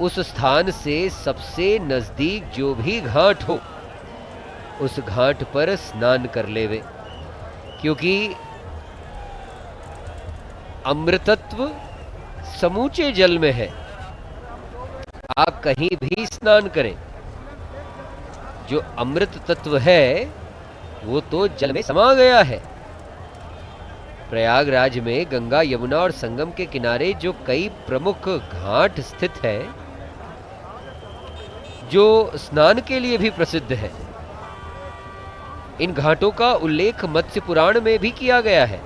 उस स्थान से सबसे नजदीक जो भी घाट हो उस घाट पर स्नान कर लेवे, क्योंकि अमृतत्व समूचे जल में है। आप कहीं भी स्नान करें, जो अमृत तत्व है वो तो जल में समा गया है। प्रयागराज में गंगा, यमुना और संगम के किनारे जो कई प्रमुख घाट स्थित है, जो स्नान के लिए भी प्रसिद्ध है, इन घाटों का उल्लेख मत्स्य पुराण में भी किया गया है।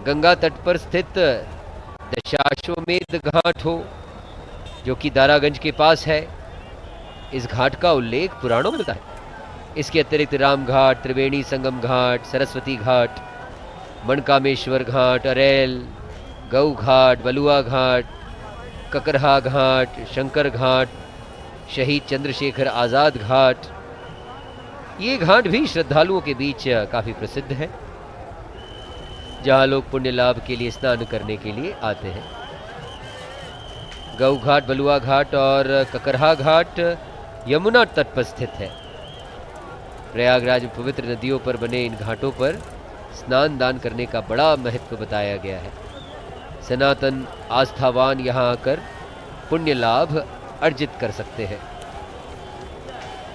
गंगा तट पर स्थित दशाश्वमेध घाट हो, जो कि दारागंज के पास है, इस घाट का उल्लेख पुराणों में मिलता है। इसके अतिरिक्त राम घाट, त्रिवेणी संगम घाट, सरस्वती घाट, मनकामेश्वर घाट, अरेल, गऊ घाट, बलुआ घाट, ककरहा घाट, शंकर घाट, शहीद चंद्रशेखर आजाद घाट, ये घाट भी श्रद्धालुओं के बीच काफी प्रसिद्ध है, जहां लोग पुण्य लाभ के लिए स्नान करने के लिए आते हैं। गऊ घाट, बलुआ घाट और ककरहा घाट यमुना तट पर स्थित है। प्रयागराज में पवित्र नदियों पर बने इन घाटों पर स्नान दान करने का बड़ा महत्व बताया गया है। सनातन आस्थावान यहां आकर पुण्य लाभ अर्जित कर सकते हैं।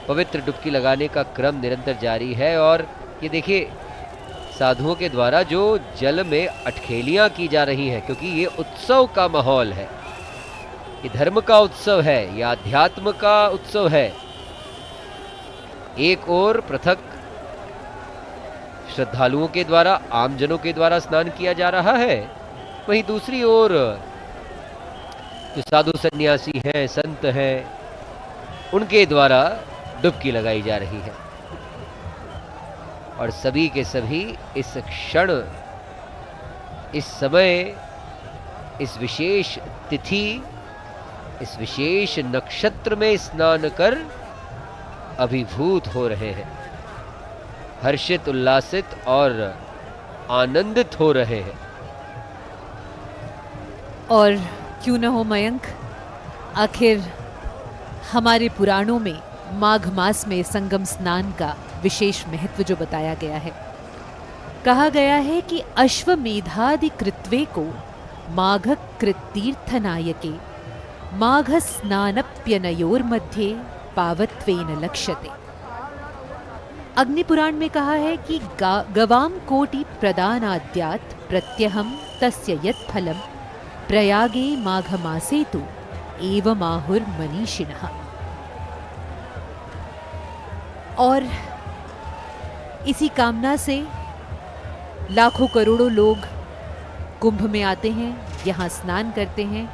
पवित्र डुबकी लगाने का क्रम निरंतर जारी है और ये देखिए, साधुओं के द्वारा जो जल में अटखेलियां की जा रही हैं, क्योंकि ये उत्सव का माहौल है, ये धर्म का उत्सव है, ये अध्यात्म का उत्सव है। एक ओर पृथक श्रद्धालुओं के द्वारा, आमजनों के द्वारा स्नान किया जा रहा है, वहीं दूसरी ओर जो साधु सन्यासी हैं, संत हैं, उनके द्वारा डुबकी लगाई जा रही है। और सभी के सभी इस क्षण, इस समय, इस विशेष तिथि, इस विशेष नक्षत्र में स्नान कर अभिभूत हो रहे हैं, हर्षित, उल्लासित और आनंदित हो रहे हैं। और क्यों न हो मयंक, आखिर हमारे पुराणों में माघ मास में संगम स्नान का विशेष महत्व जो बताया गया है, कहा गया है कि अश्वमेधादि कृत्वे को माघ कृतीर्थनायके माघ स्नानप्यनयोर मध्ये पावत्वेन लक्ष्यते। अग्निपुराण में कहा है कि गवाम कोटि प्रदानाद्यात् प्रत्यहम तस्य यत् फलम प्रयागे माघ मासे तु एवमाहुर मनीषिणः। और इसी कामना से लाखों करोड़ों लोग कुंभ में आते हैं, यहाँ स्नान करते हैं।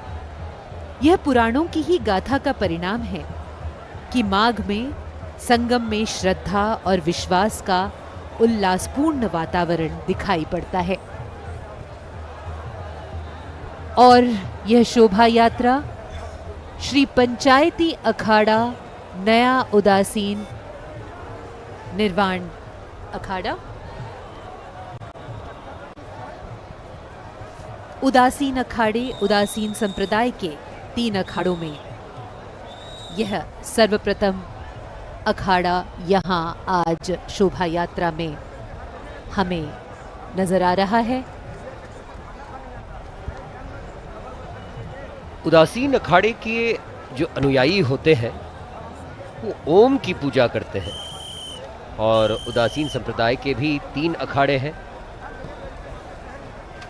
यह पुराणों की ही गाथा का परिणाम है कि माघ में संगम में श्रद्धा और विश्वास का उल्लासपूर्ण वातावरण दिखाई पड़ता है। और यह शोभा यात्रा श्री पंचायती अखाड़ा नया उदासीन निर्वाण अखाड़ा, उदासीन अखाड़े, उदासीन संप्रदाय के 3 अखाड़ों में यह सर्वप्रथम अखाड़ा यहाँ आज शोभा यात्रा में हमें नजर आ रहा है। उदासीन अखाड़े के जो अनुयायी होते हैं वो ओम की पूजा करते हैं, और उदासीन संप्रदाय के भी 3 अखाड़े हैं।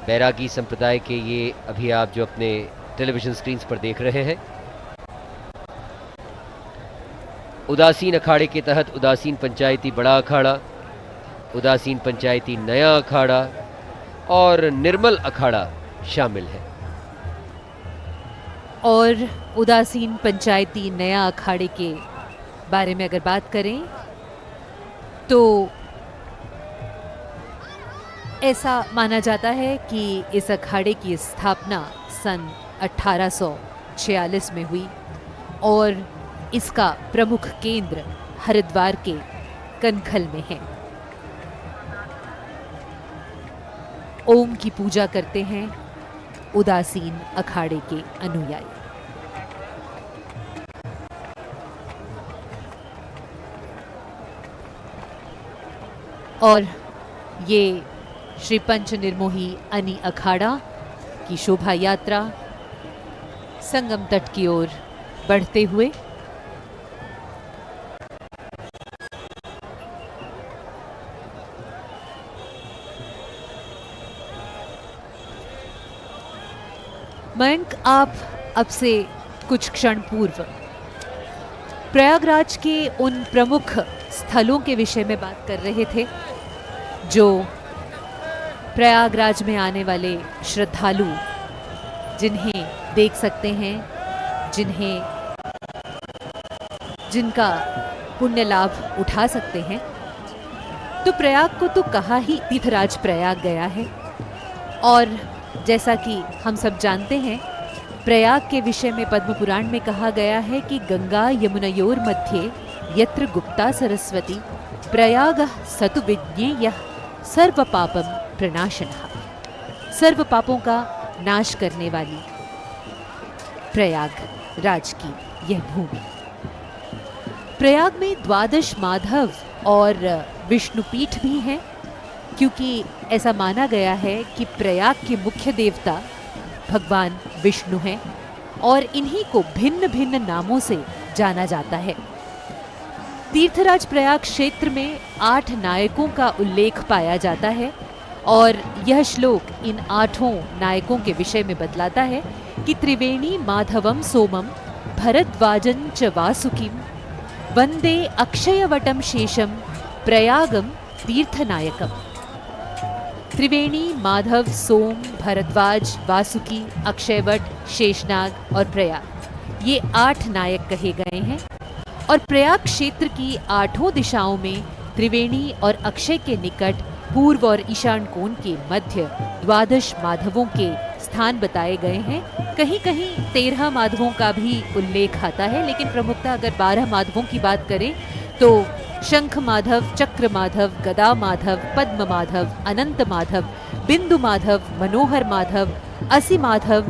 बैरागी संप्रदाय के ये अभी आप जो अपने टेलीविजन स्क्रीन पर देख रहे हैं, उदासीन अखाड़े के तहत उदासीन पंचायती बड़ा अखाड़ा, उदासीन पंचायती नया अखाड़ा और निर्मल अखाड़ा शामिल है। और उदासीन पंचायती नया अखाड़े के बारे में अगर बात करें तो ऐसा माना जाता है कि इस अखाड़े की स्थापना सन 1846 में हुई और इसका प्रमुख केंद्र हरिद्वार के कनखल में है। ओम की पूजा करते हैं उदासीन अखाड़े के अनुयायी। और ये श्री पंच निर्मोही अनी अखाड़ा की शोभा यात्रा संगम तट की ओर बढ़ते हुए मयंक, आप अब से कुछ क्षण पूर्व प्रयागराज के उन प्रमुख स्थलों के विषय में बात कर रहे थे जो प्रयागराज में आने वाले श्रद्धालु जिन्हें देख सकते हैं, जिनका पुण्य लाभ उठा सकते हैं। तो प्रयाग को तो कहा ही तीर्थराज प्रयाग गया है, और जैसा कि हम सब जानते हैं, प्रयाग के विषय में पद्म पुराण में कहा गया है कि गंगा यमुनयोर मध्ये यत्र गुप्ता सरस्वती प्रयाग सतु विज्ञेयः सर्व पापम प्रणाशनः। सर्व पापों का नाश करने वाली प्रयाग राज की यह भूमि। प्रयाग में 12 माधव और विष्णुपीठ भी हैं, क्योंकि ऐसा माना गया है कि प्रयाग के मुख्य देवता भगवान विष्णु हैं और इन्हीं को भिन्न भिन्न नामों से जाना जाता है। तीर्थराज प्रयाग क्षेत्र में 8 नायकों का उल्लेख पाया जाता है, और यह श्लोक इन 8 नायकों के विषय में बतलाता है कि त्रिवेणी माधवम सोमम भरद्वाजं च वासुकीम वंदे अक्षयवटम शेषम प्रयागम तीर्थनायकम। त्रिवेणी, माधव, सोम, भरद्वाज, वासुकी, अक्षयवट, शेषनाग और प्रयाग, ये 8 नायक कहे गए हैं। और प्रयाग क्षेत्र की 8 दिशाओं में त्रिवेणी और अक्षय के निकट पूर्व और ईशान कोण के मध्य 12 माधवों के स्थान बताए गए हैं। कहीं कहीं 13 माधवों का भी उल्लेख आता है, लेकिन प्रमुखता अगर 12 माधवों की बात करें तो शंख माधव, चक्र माधव, गदा माधव, पद्म माधव, अनंत माधव, बिंदु माधव, मनोहर माधव, असि माधव,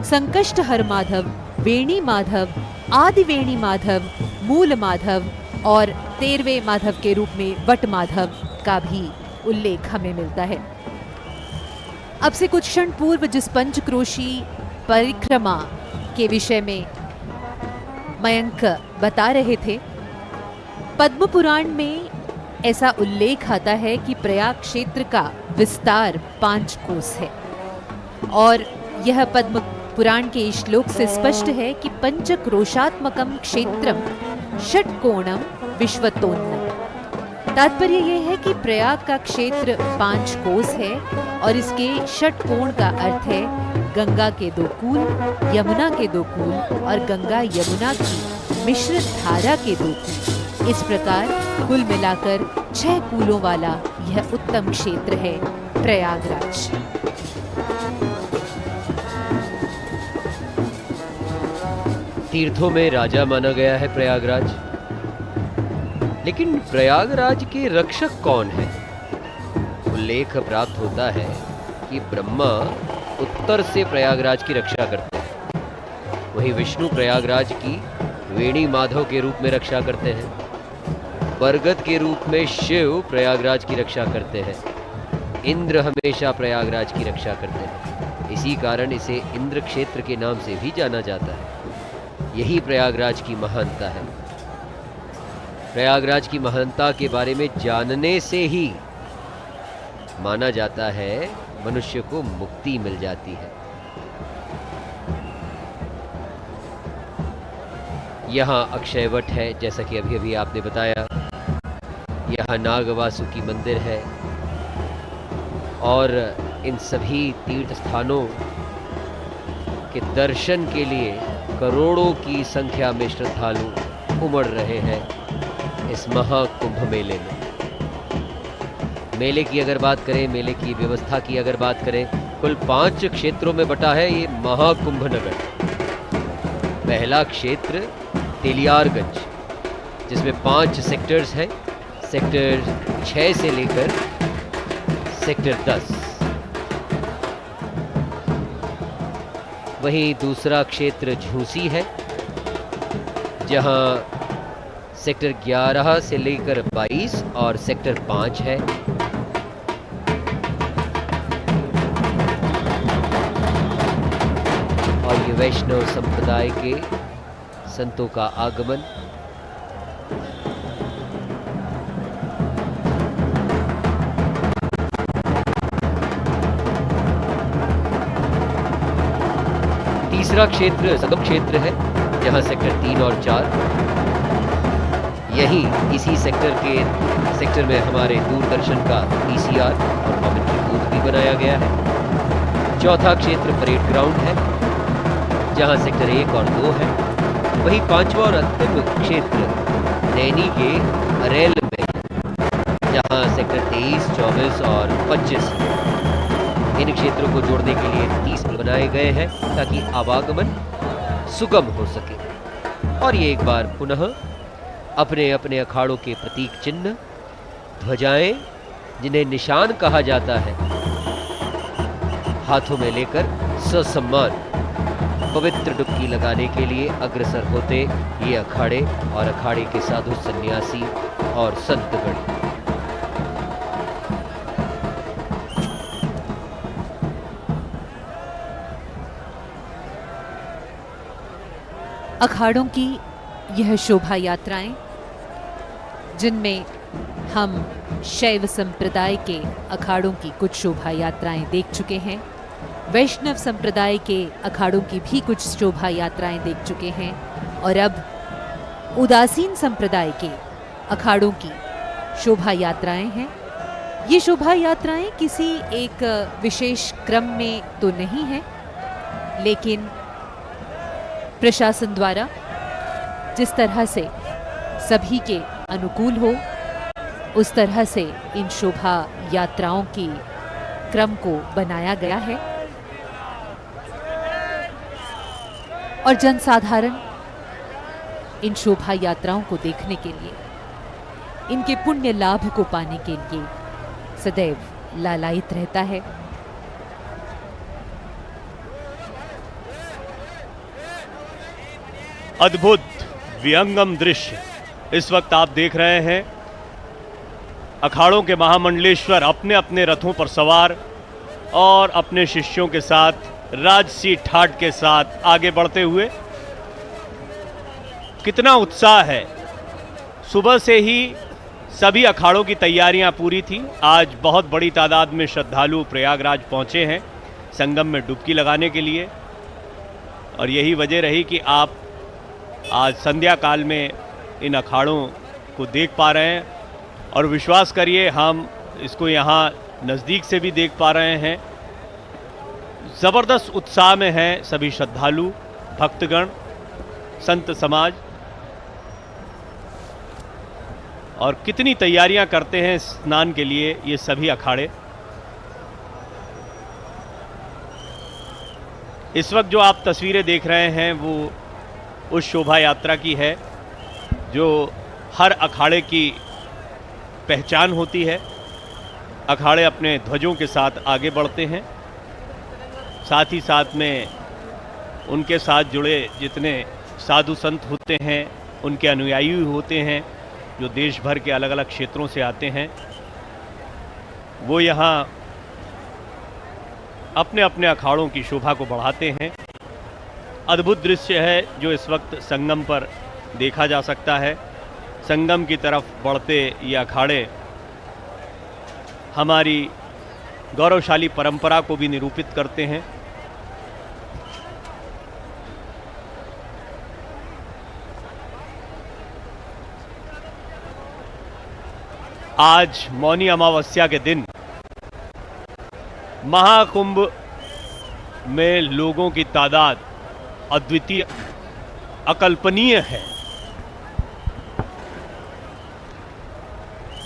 संकष्टहर माधव, वेणी माधव, आदि वेणी माधव, मूल माधव और 13वें माधव के रूप में वट माधव का भी उल्लेख हमें मिलता है। अब से कुछ क्षण पूर्व जिस पंचक्रोशी परिक्रमा के विषय में मयंक बता रहे थे, पद्म पुराण में ऐसा उल्लेख आता है कि प्रयाग क्षेत्र का विस्तार 5 कोस है, और यह पद्म पुराण के श्लोक से स्पष्ट है कि पंचक्रोशात्मकम क्षेत्रम षट्कोणम विश्वतोन्नम। तात्पर्य यह है कि प्रयाग का क्षेत्र 5 कोस है, और इसके षट्कोण का अर्थ है गंगा के 2 कूल, यमुना के 2 कूल और गंगा यमुना की मिश्र धारा के 2 कूल। इस प्रकार कुल मिलाकर 6 कूलों वाला यह उत्तम क्षेत्र है प्रयागराज। तीर्थों में राजा माना गया है प्रयागराज, लेकिन प्रयागराज के रक्षक कौन है? उल्लेख प्राप्त होता है कि ब्रह्मा उत्तर से प्रयागराज की रक्षा करते हैं, वहीं विष्णु प्रयागराज की वेणी माधव के रूप में रक्षा करते हैं, बरगद के रूप में शिव प्रयागराज की रक्षा करते हैं, इंद्र हमेशा प्रयागराज की रक्षा करते हैं। इसी कारण इसे इंद्र क्षेत्र के नाम से भी जाना जाता है। यही प्रयागराज की महानता है। प्रयागराज की महानता के बारे में जानने से ही माना जाता है मनुष्य को मुक्ति मिल जाती है। यहाँ अक्षयवट है, जैसा कि अभी अभी आपने बताया। यहाँ नागवासुकी मंदिर है, और इन सभी तीर्थ स्थानों के दर्शन के लिए करोड़ों की संख्या में श्रद्धालु उमड़ रहे हैं इस महाकुंभ मेले में। मेले की अगर बात करें, मेले की व्यवस्था की अगर बात करें, कुल 5 क्षेत्रों में बटा है ये महाकुंभ नगर। पहला क्षेत्र तेलियारगंज, जिसमें 5 सेक्टर्स हैं, सेक्टर 6 से लेकर सेक्टर 10। वहीं दूसरा क्षेत्र झूसी है, जहां सेक्टर 11 से लेकर 22 और सेक्टर 5 है। वैष्णव संप्रदाय के संतों का आगमन। तीसरा क्षेत्र संगम क्षेत्र है, जहां सेक्टर 3 और 4, यही इसी सेक्टर में हमारे दूरदर्शन का पीसीआर और कमेंट्री बूथ भी बनाया गया है। चौथा क्षेत्र परेड ग्राउंड है, जहां सेक्टर 1 और 2 है। वही पांचवा और अंतिम क्षेत्र नैनी के अरेल में, जहां सेक्टर 23, 24 और 25 इन क्षेत्रों को जोड़ने के लिए 30 पुल बनाए गए हैं ताकि आवागमन सुगम हो सके। और ये एक बार पुनः अपने अपने अखाड़ों के प्रतीक चिन्ह, ध्वजाएं जिन्हें निशान कहा जाता है, हाथों में लेकर ससम्मान पवित्र डुबकी लगाने के लिए अग्रसर होते ये अखाड़े और अखाड़े के साधु सन्यासी और संतगण। अखाड़ों की यह शोभा यात्राएं, जिनमें हम शैव संप्रदाय के अखाड़ों की कुछ शोभा यात्राएं देख चुके हैं, वैष्णव संप्रदाय के अखाड़ों की भी कुछ शोभा यात्राएं देख चुके हैं, और अब उदासीन संप्रदाय के अखाड़ों की शोभा यात्राएं हैं। ये शोभा यात्राएं किसी एक विशेष क्रम में तो नहीं है, लेकिन प्रशासन द्वारा जिस तरह से सभी के अनुकूल हो, उस तरह से इन शोभा यात्राओं की क्रम को बनाया गया है। और जनसाधारण इन शोभा यात्राओं को देखने के लिए, इनके पुण्य लाभ को पाने के लिए सदैव लालायित रहता है। अद्भुत विहंगम दृश्य इस वक्त आप देख रहे हैं। अखाड़ों के महामंडलेश्वर अपने अपने रथों पर सवार और अपने शिष्यों के साथ राजसी ठाट के साथ आगे बढ़ते हुए। कितना उत्साह है। सुबह से ही सभी अखाड़ों की तैयारियां पूरी थी। आज बहुत बड़ी तादाद में श्रद्धालु प्रयागराज पहुंचे हैं संगम में डुबकी लगाने के लिए, और यही वजह रही कि आप आज संध्या काल में इन अखाड़ों को देख पा रहे हैं। और विश्वास करिए, हम इसको यहाँ नज़दीक से भी देख पा रहे हैं। ज़बरदस्त उत्साह में हैं सभी श्रद्धालु, भक्तगण, संत समाज, और कितनी तैयारियां करते हैं स्नान के लिए ये सभी अखाड़े। इस वक्त जो आप तस्वीरें देख रहे हैं वो उस शोभा यात्रा की है जो हर अखाड़े की पहचान होती है। अखाड़े अपने ध्वजों के साथ आगे बढ़ते हैं, साथ ही साथ में उनके साथ जुड़े जितने साधु संत होते हैं, उनके अनुयायी होते हैं जो देश भर के अलग अलग क्षेत्रों से आते हैं, वो यहाँ अपने अपने अखाड़ों की शोभा को बढ़ाते हैं। अद्भुत दृश्य है जो इस वक्त संगम पर देखा जा सकता है। संगम की तरफ बढ़ते ये अखाड़े हमारी गौरवशाली परंपरा को भी निरूपित करते हैं। आज मौनी अमावस्या के दिन महाकुंभ में लोगों की तादाद अद्वितीय, अकल्पनीय है।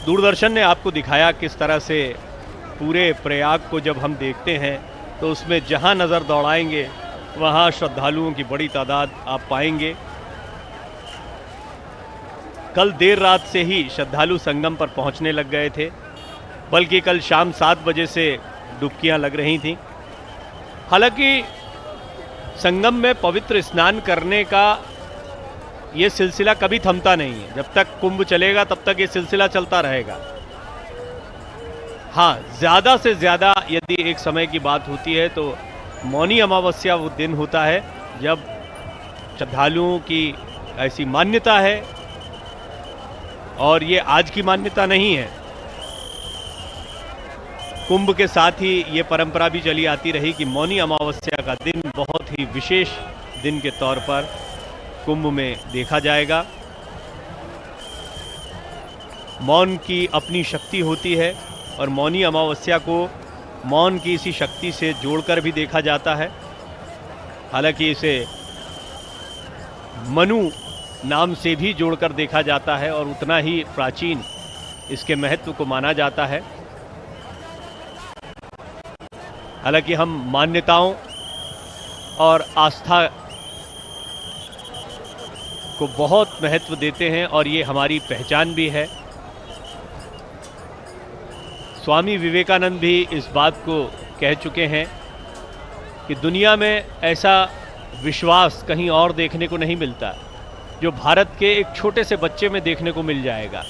दूरदर्शन ने आपको दिखाया किस तरह से पूरे प्रयाग को जब हम देखते हैं तो उसमें जहां नज़र दौड़ाएंगे वहां श्रद्धालुओं की बड़ी तादाद आप पाएंगे। कल देर रात से ही श्रद्धालु संगम पर पहुंचने लग गए थे, बल्कि कल शाम 7 बजे से डुबकियां लग रही थीं। हालांकि संगम में पवित्र स्नान करने का ये सिलसिला कभी थमता नहीं है। जब तक कुंभ चलेगा तब तक ये सिलसिला चलता रहेगा। हाँ, ज़्यादा से ज़्यादा यदि एक समय की बात होती है तो मौनी अमावस्या वो दिन होता है जब श्रद्धालुओं की ऐसी मान्यता है, और ये आज की मान्यता नहीं है, कुंभ के साथ ही ये परंपरा भी चली आती रही कि मौनी अमावस्या का दिन बहुत ही विशेष दिन के तौर पर कुंभ में देखा जाएगा। मौन की अपनी शक्ति होती है और मौनी अमावस्या को मौन की इसी शक्ति से जोड़कर भी देखा जाता है। हालांकि इसे मनु नाम से भी जोड़कर देखा जाता है और उतना ही प्राचीन इसके महत्व को माना जाता है। हालांकि हम मान्यताओं और आस्था को बहुत महत्व देते हैं और ये हमारी पहचान भी है। स्वामी विवेकानंद भी इस बात को कह चुके हैं कि दुनिया में ऐसा विश्वास कहीं और देखने को नहीं मिलता जो भारत के एक छोटे से बच्चे में देखने को मिल जाएगा।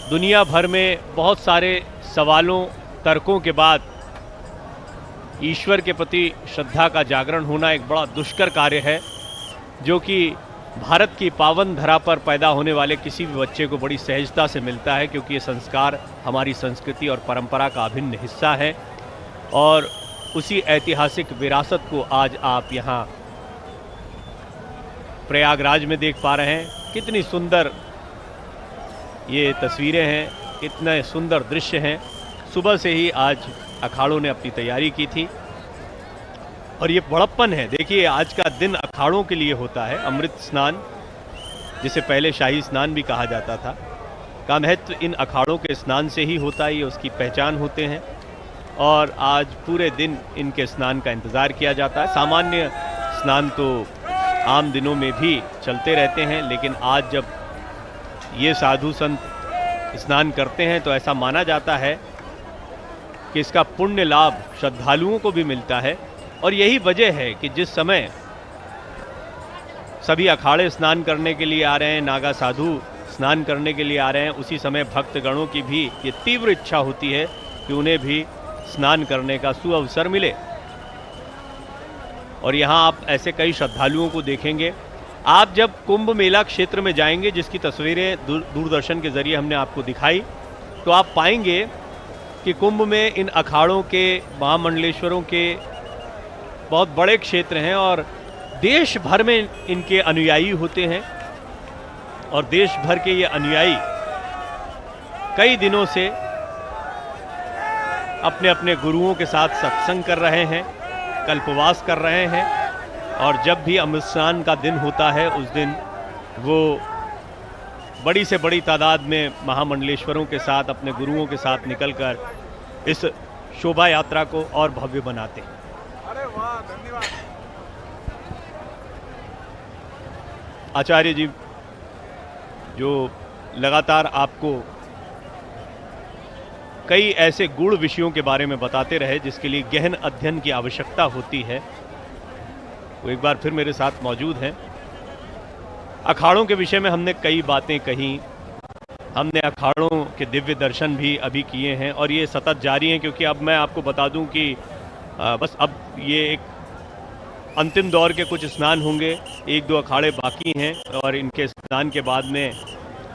दुनिया भर में बहुत सारे सवालों तर्कों के बाद ईश्वर के प्रति श्रद्धा का जागरण होना एक बड़ा दुष्कर कार्य है, जो कि भारत की पावन धरा पर पैदा होने वाले किसी भी बच्चे को बड़ी सहजता से मिलता है, क्योंकि ये संस्कार हमारी संस्कृति और परंपरा का अभिन्न हिस्सा है। और उसी ऐतिहासिक विरासत को आज आप यहाँ प्रयागराज में देख पा रहे हैं। कितनी सुंदर ये तस्वीरें हैं, इतने सुंदर दृश्य हैं। सुबह से ही आज अखाड़ों ने अपनी तैयारी की थी और ये बड़प्पन है। देखिए, आज का दिन अखाड़ों के लिए होता है। अमृत स्नान, जिसे पहले शाही स्नान भी कहा जाता था, का महत्व इन अखाड़ों के स्नान से ही होता है। ये उसकी पहचान होते हैं और आज पूरे दिन इनके स्नान का इंतज़ार किया जाता है। सामान्य स्नान तो आम दिनों में भी चलते रहते हैं, लेकिन आज जब ये साधु संत स्नान करते हैं तो ऐसा माना जाता है कि इसका पुण्य लाभ श्रद्धालुओं को भी मिलता है। और यही वजह है कि जिस समय सभी अखाड़े स्नान करने के लिए आ रहे हैं, नागा साधु स्नान करने के लिए आ रहे हैं, उसी समय भक्तगणों की भी ये तीव्र इच्छा होती है कि उन्हें भी स्नान करने का सुअवसर मिले। और यहाँ आप ऐसे कई श्रद्धालुओं को देखेंगे। आप जब कुंभ मेला क्षेत्र में जाएंगे, जिसकी तस्वीरें दूरदर्शन के जरिए हमने आपको दिखाई, तो आप पाएंगे कि कुंभ में इन अखाड़ों के, महामंडलेश्वरों के बहुत बड़े क्षेत्र हैं और देश भर में इनके अनुयायी होते हैं। और देश भर के ये अनुयायी कई दिनों से अपने अपने गुरुओं के साथ सत्संग कर रहे हैं, कल्पवास कर रहे हैं। और जब भी अमृत स्नान का दिन होता है, उस दिन वो बड़ी से बड़ी तादाद में महामंडलेश्वरों के साथ, अपने गुरुओं के साथ निकलकर इस शोभा यात्रा को और भव्य बनाते हैं। अरे वाह, धन्यवाद। आचार्य जी जो लगातार आपको कई ऐसे गूढ़ विषयों के बारे में बताते रहे जिसके लिए गहन अध्ययन की आवश्यकता होती है, वो एक बार फिर मेरे साथ मौजूद हैं। अखाड़ों के विषय में हमने कई बातें कही, हमने अखाड़ों के दिव्य दर्शन भी अभी किए हैं और ये सतत जारी हैं, क्योंकि अब मैं आपको बता दूं कि बस अब ये एक अंतिम दौर के कुछ स्नान होंगे, एक दो अखाड़े बाकी हैं और इनके स्नान के बाद में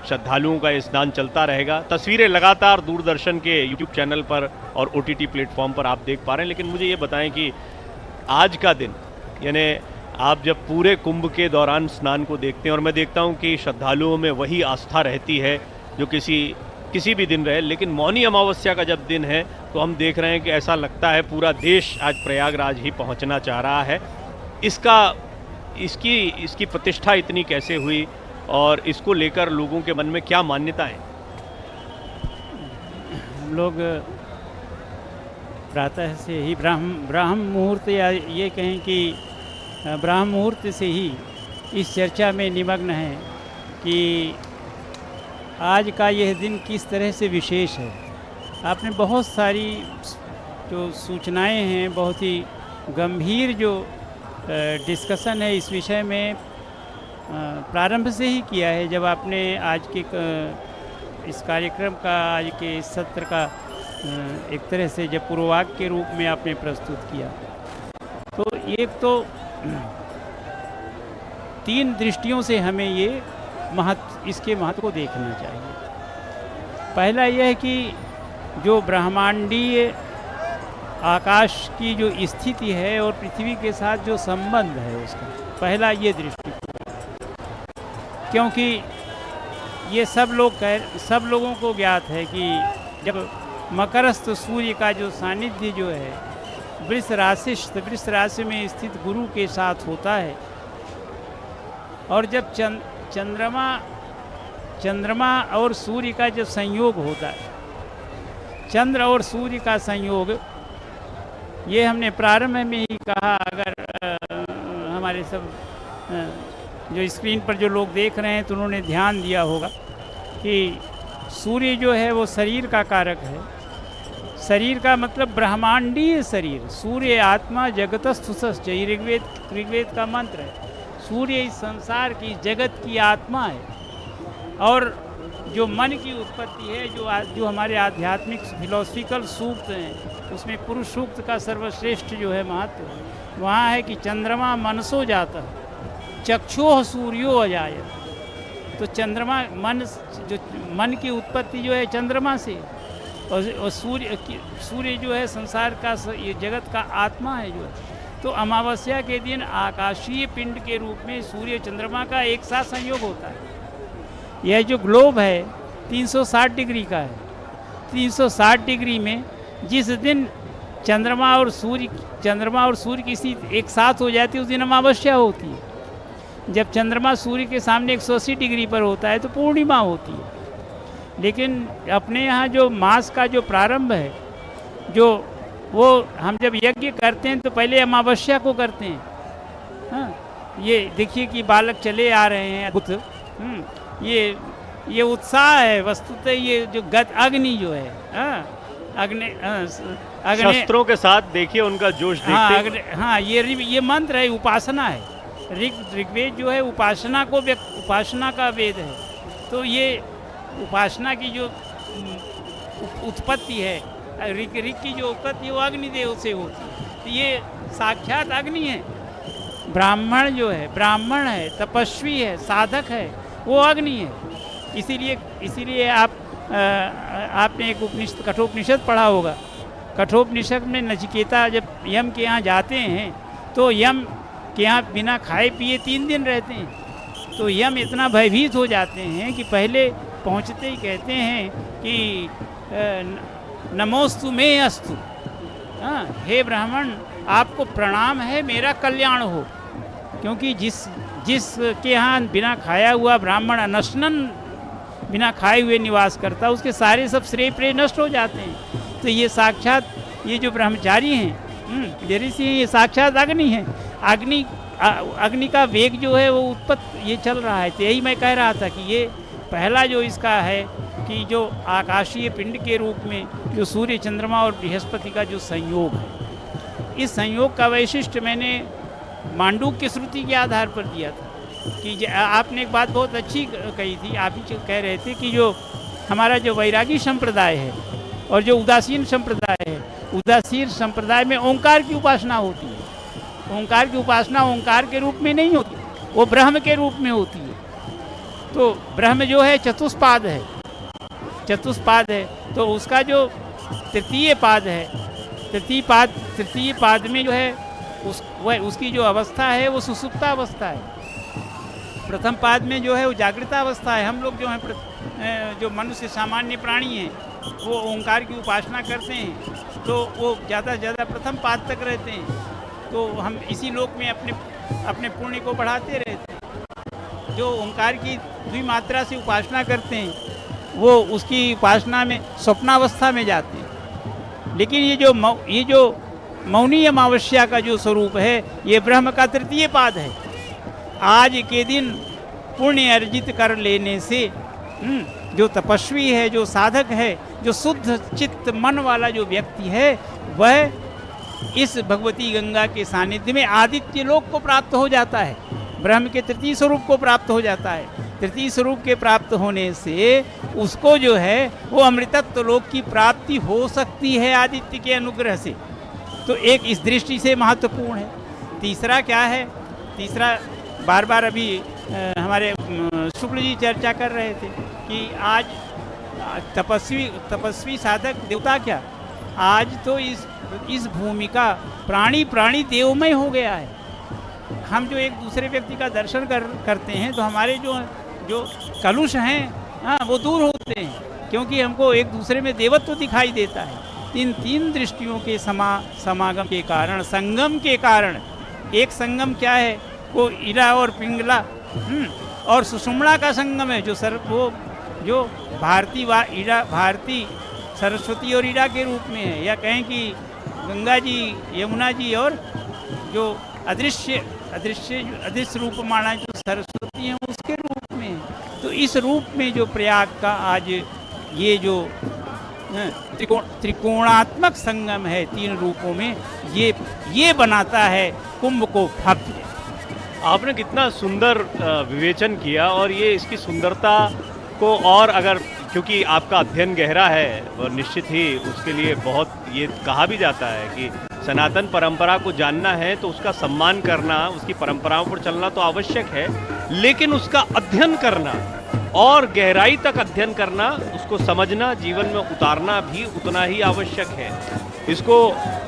श्रद्धालुओं का ये स्नान चलता रहेगा। तस्वीरें लगातार दूरदर्शन के यूट्यूब चैनल पर और OTT प्लेटफॉर्म पर आप देख पा रहे हैं। लेकिन मुझे ये बताएं कि आज का दिन, यानी आप जब पूरे कुंभ के दौरान स्नान को देखते हैं, और मैं देखता हूं कि श्रद्धालुओं में वही आस्था रहती है जो किसी भी दिन रहे, लेकिन मौनी अमावस्या का जब दिन है तो हम देख रहे हैं कि ऐसा लगता है पूरा देश आज प्रयागराज ही पहुंचना चाह रहा है। इसकी प्रतिष्ठा इतनी कैसे हुई और इसको लेकर लोगों के मन में क्या मान्यताएं? हम लोग प्रातः से ही ब्राह्म मुहूर्त, या ये कहें कि ब्राह्म मुहूर्त से ही इस चर्चा में निमग्न हैं कि आज का यह दिन किस तरह से विशेष है। आपने बहुत सारी जो सूचनाएं हैं, बहुत ही गंभीर जो डिस्कशन है इस विषय में प्रारंभ से ही किया है। जब आपने आज के इस कार्यक्रम का, आज के इस सत्र का एक तरह से जब पूर्ववाक्य के रूप में आपने प्रस्तुत किया, तो एक तो तीन दृष्टियों से हमें ये इसके महत्व को देखना चाहिए। पहला यह है कि जो ब्रह्मांडीय आकाश की जो स्थिति है और पृथ्वी के साथ जो संबंध है उसका, पहला ये दृष्टिकोण, क्योंकि ये सब लोगों को ज्ञात है कि जब मकरस्थ सूर्य का जो सानिध्य जो है वृष राशि में स्थित गुरु के साथ होता है, और जब चंद्रमा और सूर्य का जब संयोग होता है, चंद्र और सूर्य का संयोग, ये हमने प्रारंभ में ही कहा, अगर हमारे सब जो स्क्रीन पर जो लोग देख रहे हैं तो उन्होंने ध्यान दिया होगा कि सूर्य जो है वो शरीर का कारक है। शरीर का मतलब ब्रह्मांडीय शरीर, सूर्य आत्मा जगतस्थुसश्च, ऋग्वेद का मंत्र है। सूर्य इस संसार की, जगत की आत्मा है, और जो मन की उत्पत्ति है, जो हमारे आध्यात्मिक फिलोसफिकल सूक्त हैं, उसमें पुरुष सूक्त का सर्वश्रेष्ठ जो है महत्व वहाँ है कि चंद्रमा मनसो जाता चक्षुः सूर्यो अजायत। तो चंद्रमा मन की उत्पत्ति जो है चंद्रमा से, और सूर्य जो है संसार का, ये जगत का आत्मा है जो है। तो अमावस्या के दिन आकाशीय पिंड के रूप में सूर्य चंद्रमा का एक साथ संयोग होता है। यह जो ग्लोब है 360 डिग्री का है। 360 डिग्री में जिस दिन चंद्रमा और सूर्य की स्थिति एक साथ हो जाती है उस दिन अमावस्या होती है। जब चंद्रमा सूर्य के सामने 180 डिग्री पर होता है तो पूर्णिमा होती है। लेकिन अपने यहाँ जो मास का जो प्रारंभ है, जो वो हम जब यज्ञ करते हैं तो पहले अमावस्या को करते हैं। हाँ, ये देखिए कि बालक चले आ रहे हैं, ये उत्साह है वस्तुतः। ये जो अग्नि जो है, अग्नि शस्त्रों के साथ देखिए उनका जोश देखते। हाँ, ये मंत्र है, उपासना है। ऋग्वेद जो है उपासना का वेद है। तो ये उपासना की जो उत्पत्ति है, ऋग की जो उत्पत्ति है वो अग्निदेव से होती है। तो ये साक्षात अग्नि है। ब्राह्मण है, तपस्वी है, साधक है, वो अग्नि है। इसीलिए आपने एक कठोपनिषद पढ़ा होगा। कठोपनिषद में नचिकेता जब यम के यहाँ जाते हैं तो यम के यहाँ बिना खाए पिए 3 दिन रहते हैं। तो यम इतना भयभीत हो जाते हैं कि पहले पहुँचते ही कहते हैं कि नमोस्तु मे अस्तु, हाँ, हे ब्राह्मण आपको प्रणाम है, मेरा कल्याण हो। क्योंकि जिसके यहाँ बिना खाया हुआ ब्राह्मण अनशनन बिना खाए हुए निवास करता, उसके सारे सब श्रेय प्रेय नष्ट हो जाते हैं। तो ये साक्षात ये जो ब्रह्मचारी हैं ऋषि हैं, ये साक्षात अग्नि है। अग्नि का वेग जो है वो उत्पत्ति ये चल रहा है। तो यही मैं कह रहा था कि ये पहला जो इसका है कि जो आकाशीय पिंड के रूप में जो सूर्य चंद्रमा और बृहस्पति का जो संयोग है, इस संयोग का वैशिष्ट्य मैंने मांडूक्य की श्रुति के आधार पर दिया था। कि आपने एक बात बहुत अच्छी कही थी, आप ही कह रहे थे कि जो हमारा जो वैरागी संप्रदाय है और जो उदासीन संप्रदाय है, उदासीन संप्रदाय में ओंकार की उपासना होती है। ओंकार की उपासना ओंकार के रूप में नहीं होती, वो ब्रह्म के रूप में होती है। तो ब्रह्म जो है चतुष्पाद है, तो उसका जो तृतीय पाद है, तृतीय पाद में जो है उसकी जो अवस्था है वो सुसुप्ता अवस्था है। प्रथम पाद में जो है वो जागृता अवस्था है। हम लोग जो हैं जो मनुष्य सामान्य प्राणी हैं वो ओंकार की उपासना करते हैं, तो वो ज़्यादा से ज़्यादा प्रथम पाद तक रहते हैं। तो हम इसी लोक में अपने पुण्य को बढ़ाते रहते हैं। जो ओंकार की द्विमात्रा से उपासना करते हैं वो उसकी उपासना में स्वप्नावस्था में जाते हैं। लेकिन ये जो मौनी अमावस्या का जो स्वरूप है ये ब्रह्म का तृतीय पाद है। आज के दिन पुण्य अर्जित कर लेने से जो तपस्वी है, जो साधक है, जो शुद्ध चित्त मन वाला जो व्यक्ति है, वह इस भगवती गंगा के सानिध्य में आदित्य लोक को प्राप्त हो जाता है, ब्रह्म के तृतीय स्वरूप को प्राप्त हो जाता है। तृतीय स्वरूप के प्राप्त होने से उसको जो है वो अमृतत्व लोक की प्राप्ति हो सकती है आदित्य के अनुग्रह से। तो एक इस दृष्टि से महत्वपूर्ण है। तीसरा क्या है, तीसरा बार बार अभी हमारे शुक्ल जी चर्चा कर रहे थे कि आज तपस्वी साधक देवता क्या, आज तो इस भूमि का प्राणी देवमय हो गया है। हम जो एक दूसरे व्यक्ति का दर्शन करते हैं तो हमारे जो कलुष हैं हाँ वो दूर होते हैं, क्योंकि हमको एक दूसरे में देवत्व दिखाई देता है। इन तीन दृष्टियों के समागम के कारण, संगम के कारण, एक संगम क्या है वो इरा और पिंगला और सुषुम्ना का संगम है, जो भारती सरस्वती और इरा के रूप में है, या कहें कि गंगा जी यमुना जी और जो अदृश्य रूप माना जो सरस्वती है उसके रूप में है। तो इस रूप में जो प्रयाग का आज ये जो त्रिकोणात्मक संगम है तीन रूपों में, ये बनाता है कुंभ को भव्य। आपने कितना सुंदर विवेचन किया, और ये इसकी सुंदरता को और अगर, क्योंकि आपका अध्ययन गहरा है और निश्चित ही उसके लिए बहुत, ये कहा भी जाता है कि सनातन परंपरा को जानना है तो उसका सम्मान करना, उसकी परंपराओं पर चलना तो आवश्यक है, लेकिन उसका अध्ययन करना और गहराई तक अध्ययन करना, उसको समझना, जीवन में उतारना भी उतना ही आवश्यक है। इसको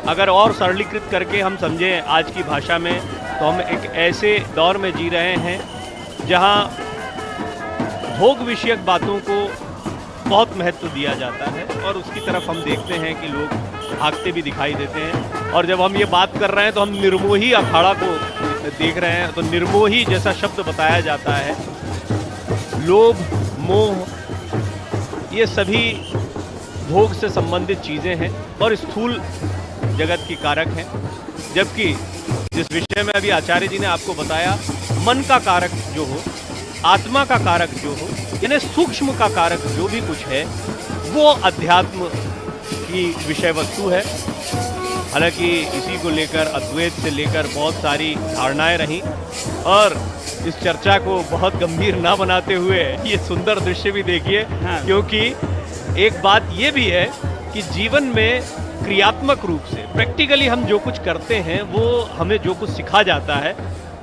अगर और सरलीकृत करके हम समझें आज की भाषा में, तो हम एक ऐसे दौर में जी रहे हैं जहां भोग विषयक बातों को बहुत महत्व दिया जाता है, और उसकी तरफ हम देखते हैं कि लोग भागते भी दिखाई देते हैं। और जब हम ये बात कर रहे हैं तो हम निर्मोही अखाड़ा को देख रहे हैं, तो निर्मोही जैसा शब्द बताया जाता है, लोभ मोह ये सभी भोग से संबंधित चीज़ें हैं और स्थूल जगत की कारक हैं। जबकि जिस विषय में अभी आचार्य जी ने आपको बताया, मन का कारक जो हो, आत्मा का कारक जो हो, यानी सूक्ष्म का कारक जो भी कुछ है, वो अध्यात्म की विषय वस्तु है। हालांकि इसी को लेकर अद्वैत से लेकर बहुत सारी धारणाएं रहीं, और इस चर्चा को बहुत गंभीर ना बनाते हुए ये सुंदर दृश्य भी देखिए। हाँ। क्योंकि एक बात ये भी है कि जीवन में क्रियात्मक रूप से प्रैक्टिकली हम जो कुछ करते हैं, वो हमें जो कुछ सिखा जाता है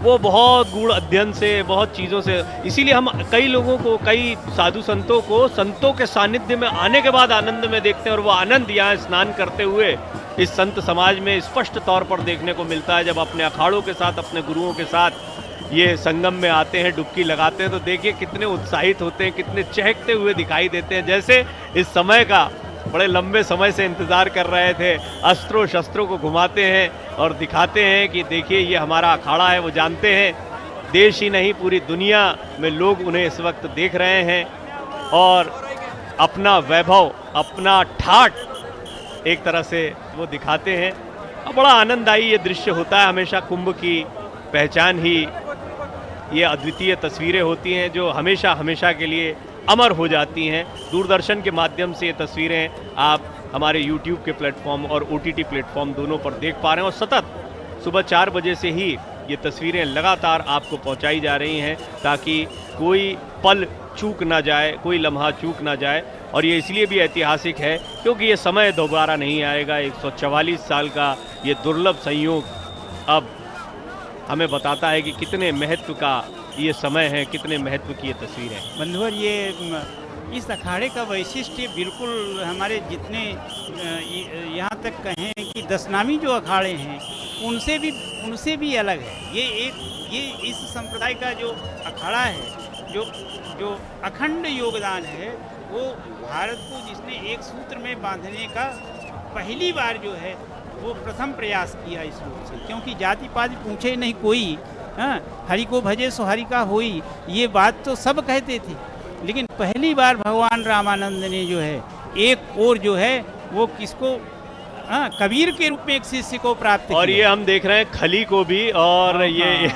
वो बहुत गूढ़ अध्ययन से, बहुत चीज़ों से। इसीलिए हम कई लोगों को, कई साधु संतों को संतों के सानिध्य में आने के बाद आनंद में देखते हैं, और वो आनंद यहाँ स्नान करते हुए इस संत समाज में स्पष्ट तौर पर देखने को मिलता है। जब अपने अखाड़ों के साथ, अपने गुरुओं के साथ ये संगम में आते हैं, डुबकी लगाते हैं, तो देखिए कितने उत्साहित होते हैं, कितने चहकते हुए दिखाई देते हैं, जैसे इस समय का बड़े लंबे समय से इंतज़ार कर रहे थे। अस्त्रों शस्त्रों को घुमाते हैं और दिखाते हैं कि देखिए ये हमारा अखाड़ा है। वो जानते हैं देश ही नहीं पूरी दुनिया में लोग उन्हें इस वक्त देख रहे हैं, और अपना वैभव, अपना ठाठ एक तरह से वो दिखाते हैं। और बड़ा आनंददायी ये दृश्य होता है। हमेशा कुंभ की पहचान ही ये अद्वितीय तस्वीरें होती हैं, जो हमेशा हमेशा के लिए अमर हो जाती हैं। दूरदर्शन के माध्यम से ये तस्वीरें आप हमारे YouTube के प्लेटफॉर्म और OTT प्लेटफॉर्म दोनों पर देख पा रहे हैं, और सतत सुबह 4 बजे से ही ये तस्वीरें लगातार आपको पहुंचाई जा रही हैं, ताकि कोई पल चूक ना जाए, कोई लम्हा चूक ना जाए। और ये इसलिए भी ऐतिहासिक है क्योंकि ये समय दोबारा नहीं आएगा। 144 साल का ये दुर्लभ संयोग अब हमें बताता है कि कितने महत्व का ये समय है, कितने महत्व की ये तस्वीर है। बंधुवर, ये इस अखाड़े का वैशिष्ट्य बिल्कुल हमारे जितने यहाँ तक कहें कि 10 नामी जो अखाड़े हैं उनसे भी अलग है। ये इस संप्रदाय का जो अखाड़ा है, जो अखंड योगदान है, वो भारत को जिसने एक सूत्र में बांधने का पहली बार जो है वो प्रथम प्रयास किया इस रूप से। क्योंकि जाति पाति पूछे नहीं कोई, हरि को भजे सो हरि का होई, ये बात तो सब कहते थे, लेकिन पहली बार भगवान रामानंद ने जो है एक और जो है वो किसको, कबीर के रूप में एक शिष्य को प्राप्त किया। और ये हम देख रहे हैं खली को भी, और ये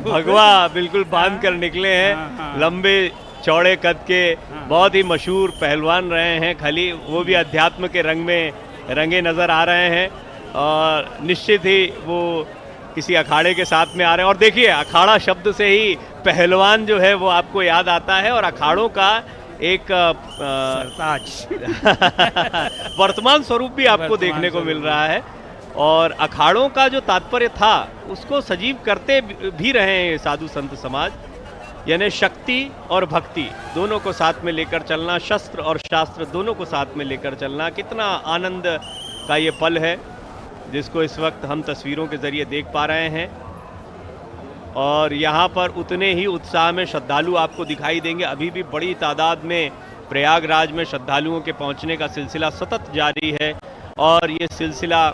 भगवा बिल्कुल बांध कर निकले हैं। लंबे चौड़े कद के बहुत ही मशहूर पहलवान रहे हैं खली, वो भी अध्यात्म के रंग में रंगे नज़र आ रहे हैं, और निश्चित ही वो किसी अखाड़े के साथ में आ रहे हैं। और देखिए, अखाड़ा शब्द से ही पहलवान जो है वो आपको याद आता है, और अखाड़ों का एक वर्तमान स्वरूप भी आपको देखने को मिल रहा है। और अखाड़ों का जो तात्पर्य था उसको सजीव करते भी रहे हैं साधु संत समाज, यानी शक्ति और भक्ति दोनों को साथ में लेकर चलना, शस्त्र और शास्त्र दोनों को साथ में लेकर चलना। कितना आनंद का ये पल है जिसको इस वक्त हम तस्वीरों के जरिए देख पा रहे हैं। और यहाँ पर उतने ही उत्साह में श्रद्धालु आपको दिखाई देंगे। अभी भी बड़ी तादाद में प्रयागराज में श्रद्धालुओं के पहुँचने का सिलसिला सतत जारी है और ये सिलसिला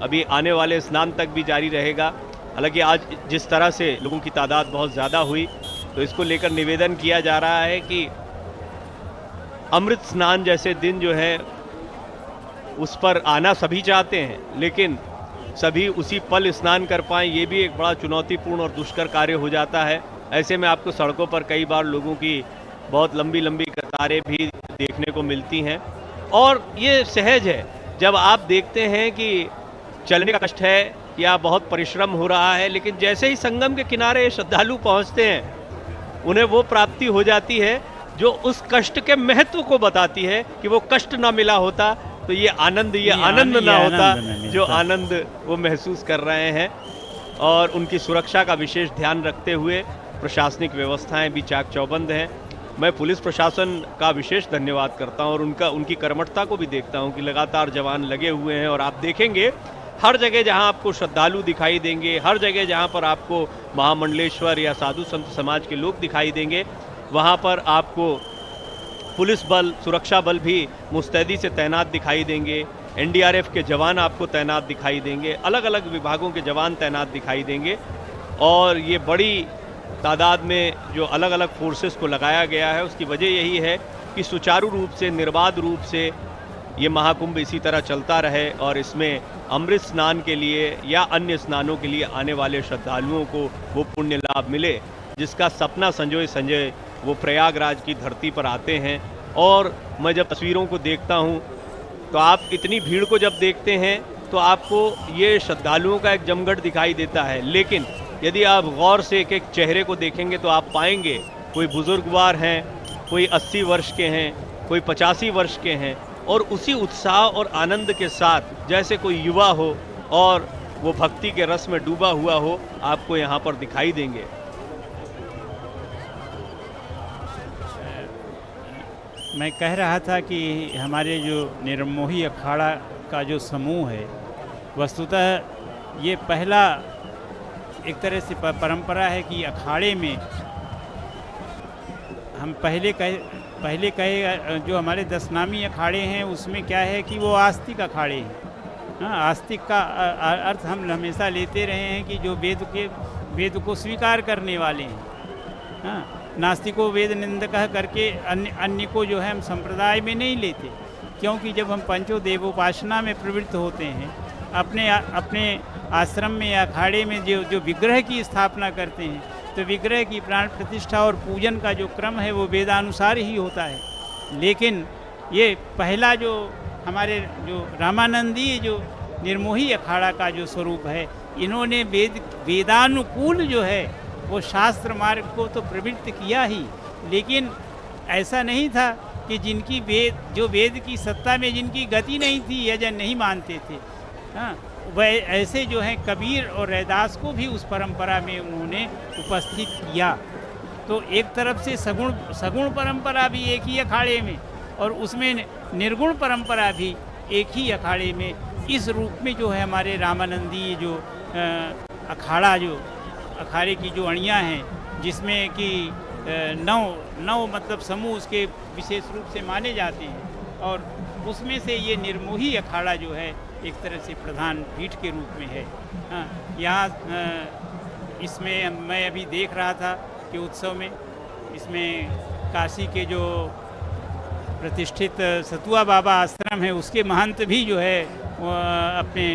अभी आने वाले स्नान तक भी जारी रहेगा। हालांकि आज जिस तरह से लोगों की तादाद बहुत ज़्यादा हुई तो इसको लेकर निवेदन किया जा रहा है कि अमृत स्नान जैसे दिन जो है उस पर आना सभी चाहते हैं, लेकिन सभी उसी पल स्नान कर पाएं ये भी एक बड़ा चुनौतीपूर्ण और दुष्कर कार्य हो जाता है। ऐसे में आपको सड़कों पर कई बार लोगों की बहुत लंबी लंबी कतारें भी देखने को मिलती हैं और ये सहज है जब आप देखते हैं कि चलने का कष्ट है या बहुत परिश्रम हो रहा है, लेकिन जैसे ही संगम के किनारे श्रद्धालु पहुंचते हैं उन्हें वो प्राप्ति हो जाती है जो उस कष्ट के महत्व को बताती है कि वो कष्ट ना मिला होता तो ये आनंद ना होता जो आनंद वो महसूस कर रहे हैं। और उनकी सुरक्षा का विशेष ध्यान रखते हुए प्रशासनिक व्यवस्थाएं भी चाक चौबंद हैं। मैं पुलिस प्रशासन का विशेष धन्यवाद करता हूं और उनकी कर्मठता को भी देखता हूं कि लगातार जवान लगे हुए हैं। और आप देखेंगे हर जगह जहां आपको श्रद्धालु दिखाई देंगे, हर जगह जहां पर आपको महामंडलेश्वर या साधु संत समाज के लोग दिखाई देंगे, वहां पर आपको पुलिस बल, सुरक्षा बल भी मुस्तैदी से तैनात दिखाई देंगे। एनडीआरएफ के जवान आपको तैनात दिखाई देंगे, अलग अलग विभागों के जवान तैनात दिखाई देंगे। और ये बड़ी तादाद में जो अलग अलग फोर्सेस को लगाया गया है उसकी वजह यही है कि सुचारू रूप से, निर्बाध रूप से ये महाकुंभ इसी तरह चलता रहे और इसमें अमृत स्नान के लिए या अन्य स्नानों के लिए आने वाले श्रद्धालुओं को वो पुण्य लाभ मिले जिसका सपना संजय वो प्रयागराज की धरती पर आते हैं। और मैं जब तस्वीरों को देखता हूँ तो आप इतनी भीड़ को जब देखते हैं तो आपको ये श्रद्धालुओं का एक जमघट दिखाई देता है, लेकिन यदि आप गौर से एक एक चेहरे को देखेंगे तो आप पाएंगे कोई बुजुर्गवार हैं, कोई 80 वर्ष के हैं, कोई 85 वर्ष के हैं और उसी उत्साह और आनंद के साथ जैसे कोई युवा हो और वो भक्ति के रस में डूबा हुआ हो आपको यहाँ पर दिखाई देंगे। मैं कह रहा था कि हमारे जो निर्मोही अखाड़ा का जो समूह है वस्तुतः ये पहला एक तरह से परंपरा है कि अखाड़े में हम पहले कहे जो हमारे 10 नामी अखाड़े हैं उसमें क्या है कि वो आस्तिक अखाड़े हैं। हाँ, आस्तिक का अर्थ हम हमेशा लेते रहे हैं कि जो वेद को स्वीकार करने वाले हैं। हाँ, नास्तिको वेद निंदकः करके अन्य को जो है हम संप्रदाय में नहीं लेते, क्योंकि जब हम पंचो देवोपासना में प्रवृत्त होते हैं अपने आश्रम में या अखाड़े में जो विग्रह की स्थापना करते हैं तो विग्रह की प्राण प्रतिष्ठा और पूजन का जो क्रम है वो वेदानुसार ही होता है। लेकिन ये पहला जो हमारे जो रामानंदीय जो निर्मोही अखाड़ा का जो स्वरूप है, इन्होंने वेदानुकूल जो है वो शास्त्र मार्ग को तो प्रवृत्त किया ही, लेकिन ऐसा नहीं था कि जिनकी वेद की सत्ता में जिनकी गति नहीं थी या जो नहीं मानते थे, हाँ, वह ऐसे जो हैं कबीर और रैदास को भी उस परंपरा में उन्होंने उपस्थित किया। तो एक तरफ से सगुण परंपरा भी एक ही अखाड़े में और उसमें निर्गुण परंपरा भी एक ही अखाड़े में, इस रूप में जो है हमारे रामानंदी जो अखाड़े की जो अणियाँ हैं जिसमें कि 9 मतलब समूह उसके विशेष रूप से माने जाते हैं और उसमें से ये निर्मोही अखाड़ा जो है एक तरह से प्रधान पीठ के रूप में है। हाँ, यहाँ इसमें मैं अभी देख रहा था कि उत्सव में इसमें काशी के जो प्रतिष्ठित सतुआ बाबा आश्रम है उसके महंत भी जो है अपने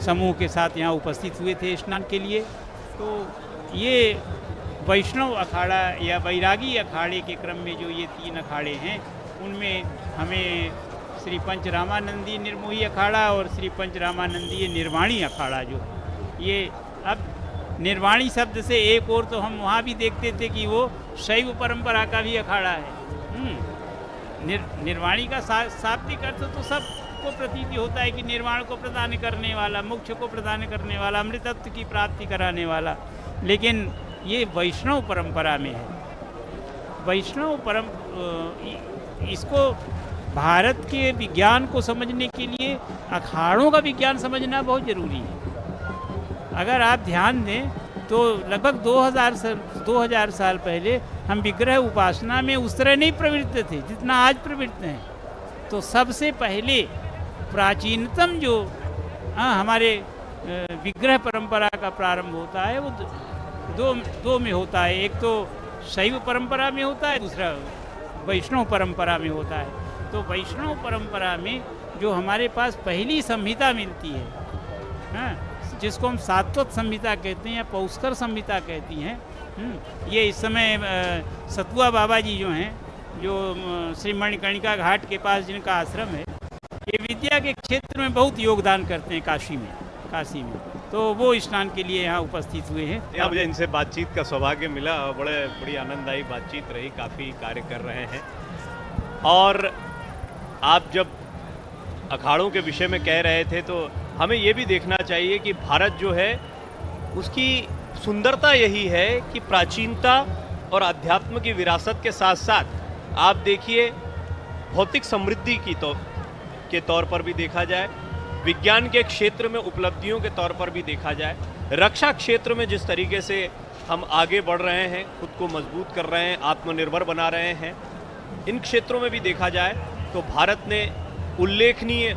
समूह के साथ यहाँ उपस्थित हुए थे स्नान के लिए। तो ये वैष्णव अखाड़ा या वैरागी अखाड़े के क्रम में जो ये 3 अखाड़े हैं उनमें हमें श्री पंच रामानंदी निर्मोही अखाड़ा और श्री पंच रामानंदी निर्वाणी अखाड़ा जो ये, अब निर्वाणी शब्द से एक और तो हम वहाँ भी देखते थे कि वो शैव परंपरा का भी अखाड़ा है। निर्वाणी का शाब्दिक अर्थ तो सब सबको प्रतीति होता है कि निर्वाण को प्रदान करने वाला, मोक्ष को प्रदान करने वाला, अमृतत्व की प्राप्ति कराने वाला, लेकिन ये वैष्णव परंपरा में है। इसको भारत के विज्ञान को समझने के लिए अखाड़ों का विज्ञान समझना बहुत ज़रूरी है। अगर आप ध्यान दें तो लगभग 2000 साल पहले हम विग्रह उपासना में उस तरह नहीं प्रवृत्त थे जितना आज प्रवृत्त हैं। तो सबसे पहले प्राचीनतम जो हमारे विग्रह परंपरा का प्रारंभ होता है वो दो में होता है। एक तो शैव परंपरा में होता है, दूसरा वैष्णव परंपरा में होता है। तो वैष्णव परंपरा में जो हमारे पास पहली संहिता मिलती है, जिसको हम सात्वत संहिता कहते हैं या पौष्कर संहिता कहती हैं, ये इस समय सतुआ बाबा जी जो हैं, जो श्री मणिकर्णिका घाट के पास जिनका आश्रम है, ये विद्या के क्षेत्र में बहुत योगदान करते हैं काशी में। तो वो स्नान के लिए यहाँ उपस्थित हुए हैं। यहाँ मुझे इनसे बातचीत का सौभाग्य मिला, बड़ी आनंददायी बातचीत रही, काफ़ी कार्य कर रहे हैं। और आप जब अखाड़ों के विषय में कह रहे थे तो हमें ये भी देखना चाहिए कि भारत जो है उसकी सुंदरता यही है कि प्राचीनता और अध्यात्म की विरासत के साथ साथ आप देखिए भौतिक समृद्धि के तौर पर भी देखा जाए, विज्ञान के क्षेत्र में उपलब्धियों के तौर पर भी देखा जाए, रक्षा क्षेत्र में जिस तरीके से हम आगे बढ़ रहे हैं, खुद को मजबूत कर रहे हैं, आत्मनिर्भर बना रहे हैं, इन क्षेत्रों में भी देखा जाए तो भारत ने उल्लेखनीय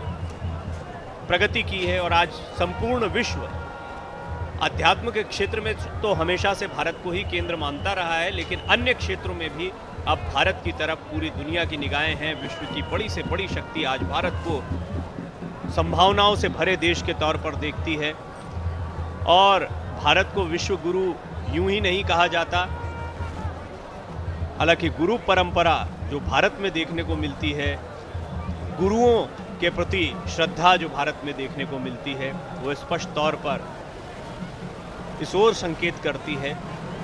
प्रगति की है। और आज संपूर्ण विश्व अध्यात्म के क्षेत्र में तो हमेशा से भारत को ही केंद्र मानता रहा है, लेकिन अन्य क्षेत्रों में भी अब भारत की तरफ पूरी दुनिया की निगाहें हैं। विश्व की बड़ी से बड़ी शक्ति आज भारत को संभावनाओं से भरे देश के तौर पर देखती है। और भारत को विश्व गुरु यूं ही नहीं कहा जाता, हालांकि गुरु परंपरा जो भारत में देखने को मिलती है, गुरुओं के प्रति श्रद्धा जो भारत में देखने को मिलती है, वो स्पष्ट तौर पर इस ओर संकेत करती है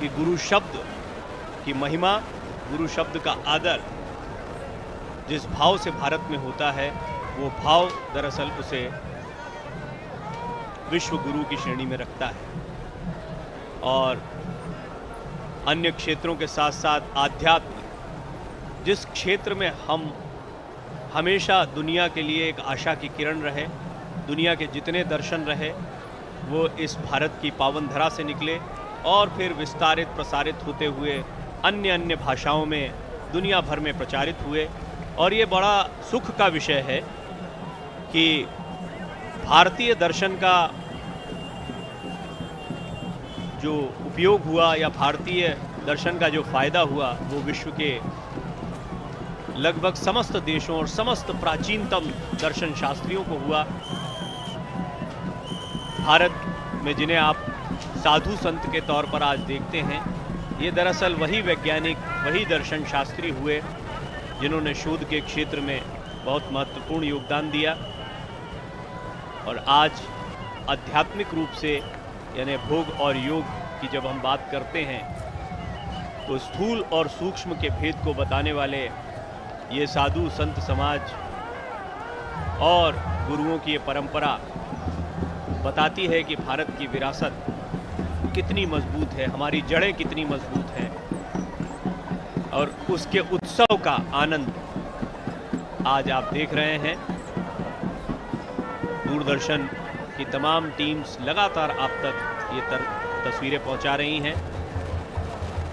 कि गुरु शब्द की महिमा, गुरु शब्द का आदर जिस भाव से भारत में होता है, वो भाव दरअसल उसे विश्व गुरु की श्रेणी में रखता है। और अन्य क्षेत्रों के साथ साथ आध्यात्म जिस क्षेत्र में हम हमेशा दुनिया के लिए एक आशा की किरण रहे, दुनिया के जितने दर्शन रहे वो इस भारत की पावन धरा से निकले और फिर विस्तारित प्रसारित होते हुए अन्य भाषाओं में दुनिया भर में प्रचारित हुए। और ये बड़ा सुख का विषय है कि भारतीय दर्शन का जो उपयोग हुआ या भारतीय दर्शन का जो फायदा हुआ वो विश्व के लगभग समस्त देशों और समस्त प्राचीनतम दर्शन शास्त्रियों को हुआ। भारत में जिन्हें आप साधु संत के तौर पर आज देखते हैं, ये दरअसल वही वैज्ञानिक, वही दर्शन शास्त्री हुए जिन्होंने शोध के क्षेत्र में बहुत महत्वपूर्ण योगदान दिया। और आज आध्यात्मिक रूप से यानी भोग और योग की जब हम बात करते हैं तो स्थूल और सूक्ष्म के भेद को बताने वाले ये साधु संत समाज और गुरुओं की ये परंपरा बताती है कि भारत की विरासत कितनी मजबूत है, हमारी जड़ें कितनी मजबूत हैं। और उसके उत्सव का आनंद आज आप देख रहे हैं। दूरदर्शन की तमाम टीम्स लगातार आप तक ये तस्वीरें पहुंचा रही हैं।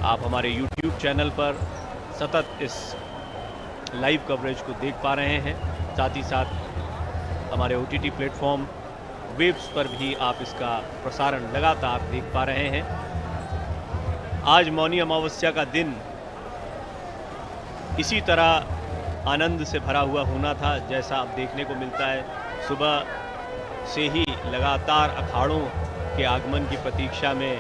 आप हमारे YouTube चैनल पर सतत इस लाइव कवरेज को देख पा रहे हैं। साथ ही साथ हमारे OTT प्लेटफॉर्म वेब्स पर भी आप इसका प्रसारण लगातार देख पा रहे हैं। आज मौनी अमावस्या का दिन इसी तरह आनंद से भरा हुआ होना था जैसा अब देखने को मिलता है। सुबह से ही लगातार अखाड़ों के आगमन की प्रतीक्षा में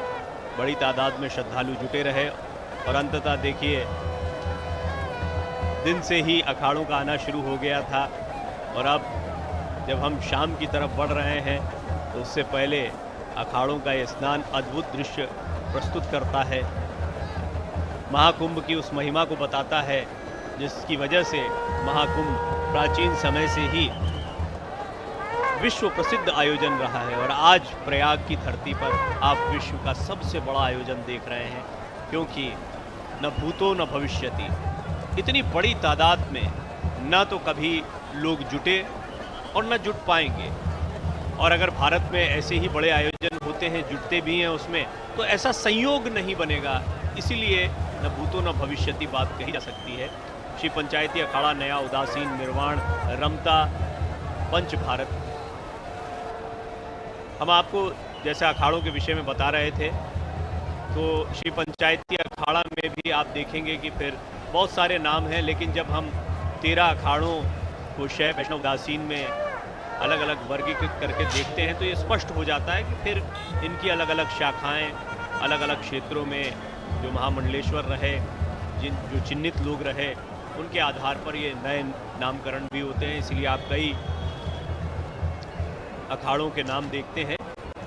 बड़ी तादाद में श्रद्धालु जुटे रहे और अंततः देखिए दिन से ही अखाड़ों का आना शुरू हो गया था। और अब जब हम शाम की तरफ बढ़ रहे हैं तो उससे पहले अखाड़ों का ये स्नान अद्भुत दृश्य प्रस्तुत करता है, महाकुंभ की उस महिमा को बताता है जिसकी वजह से महाकुंभ प्राचीन समय से ही विश्व प्रसिद्ध आयोजन रहा है और आज प्रयाग की धरती पर आप विश्व का सबसे बड़ा आयोजन देख रहे हैं, क्योंकि न भूतो न भविष्यति, इतनी बड़ी तादाद में न तो कभी लोग जुटे और न जुट पाएंगे। और अगर भारत में ऐसे ही बड़े आयोजन होते हैं, जुटते भी हैं उसमें, तो ऐसा संयोग नहीं बनेगा। इसीलिए न भूतो न भविष्यति बात कही जा सकती है। श्री पंचायती अखाड़ा नया उदासीन निर्वाण रमता पंच भारत। हम आपको जैसे अखाड़ों के विषय में बता रहे थे, तो श्री पंचायती अखाड़ा में भी आप देखेंगे कि फिर बहुत सारे नाम हैं, लेकिन जब हम 13 अखाड़ों को शैव वैष्णव उदासीन में अलग अलग वर्गीकृत करके देखते हैं तो ये स्पष्ट हो जाता है कि फिर इनकी अलग अलग शाखाएं अलग अलग क्षेत्रों में जो महामंडलेश्वर रहे, जो चिन्हित लोग रहे, उनके आधार पर ये नए नामकरण भी होते हैं। इसलिए आप कई अखाड़ों के नाम देखते हैं,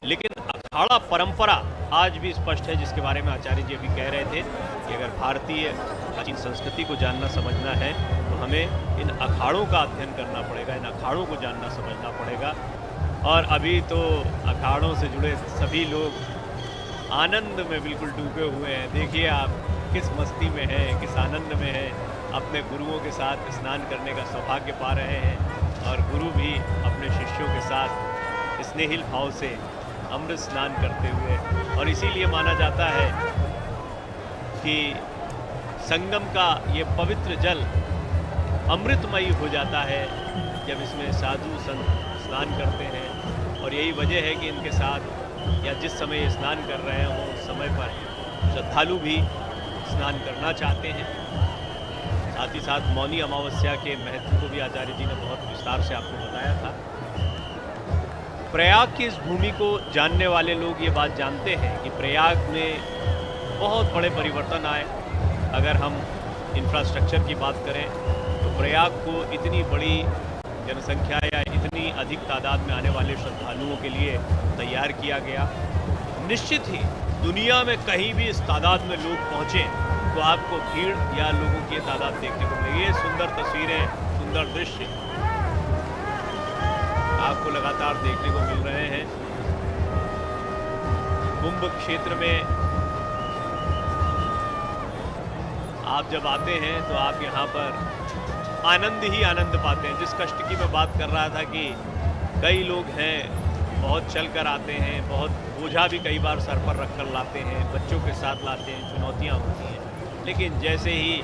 लेकिन अखाड़ा परंपरा आज भी स्पष्ट है, जिसके बारे में आचार्य जी अभी कह रहे थे कि अगर भारतीय प्राचीन संस्कृति को जानना समझना है तो हमें इन अखाड़ों का अध्ययन करना पड़ेगा, इन अखाड़ों को जानना समझना पड़ेगा। और अभी तो अखाड़ों से जुड़े सभी लोग आनंद में बिल्कुल डूबे हुए हैं। देखिए आप किस मस्ती में हैं, किस आनंद में हैं, अपने गुरुओं के साथ स्नान करने का सौभाग्य पा रहे हैं और गुरु भी अपने शिष्यों के साथ स्नेहिल भाव से अमृत स्नान करते हुए। और इसीलिए माना जाता है कि संगम का ये पवित्र जल अमृतमयी हो जाता है जब इसमें साधु संत स्नान करते हैं। और यही वजह है कि इनके साथ या जिस समय ये स्नान कर रहे हैं वो उस समय पर श्रद्धालु भी स्नान करना चाहते हैं। साथ ही साथ मौनी अमावस्या के महत्व को भी आचार्य जी ने बहुत विस्तार से आपको बताया था। प्रयाग की इस भूमि को जानने वाले लोग ये बात जानते हैं कि प्रयाग में बहुत बड़े परिवर्तन आए। अगर हम इंफ्रास्ट्रक्चर की बात करें तो प्रयाग को इतनी बड़ी जनसंख्या या इतनी अधिक तादाद में आने वाले श्रद्धालुओं के लिए तैयार किया गया। निश्चित ही दुनिया में कहीं भी इस तादाद में लोग पहुँचें तो आपको भीड़ या लोगों की तादाद देखने को मिलेगी। ये सुंदर तस्वीरें, सुंदर दृश्य आपको लगातार देखने को मिल रहे हैं। कुंभ क्षेत्र में आप जब आते हैं तो आप यहाँ पर आनंद ही आनंद पाते हैं। जिस कष्ट की मैं बात कर रहा था कि कई लोग हैं बहुत चल कर आते हैं, बहुत बोझा भी कई बार सर पर रख कर लाते हैं, बच्चों के साथ लाते हैं, चुनौतियाँ होती हैं। लेकिन जैसे ही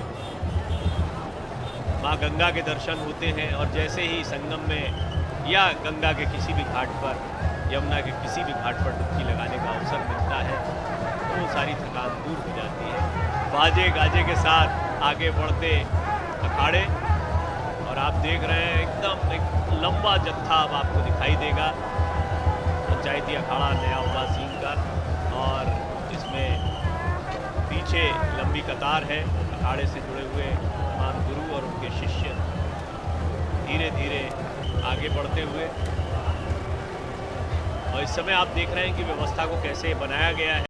माँ गंगा के दर्शन होते हैं और जैसे ही संगम में या गंगा के किसी भी घाट पर, यमुना के किसी भी घाट पर डुबकी लगाने का अवसर मिलता है तो वो सारी थकान दूर हो जाती है। बाजे गाजे के साथ आगे बढ़ते अखाड़े और आप देख रहे हैं एकदम एक लंबा जत्था अब आपको दिखाई देगा पंचायती अखाड़ा नया उदासीन का। और इसमें पीछे लंबी कतार है अखाड़े से जुड़े हुए तमाम गुरु और उनके शिष्य धीरे धीरे आगे बढ़ते हुए। और इस समय आप देख रहे हैं कि व्यवस्था को कैसे बनाया गया है।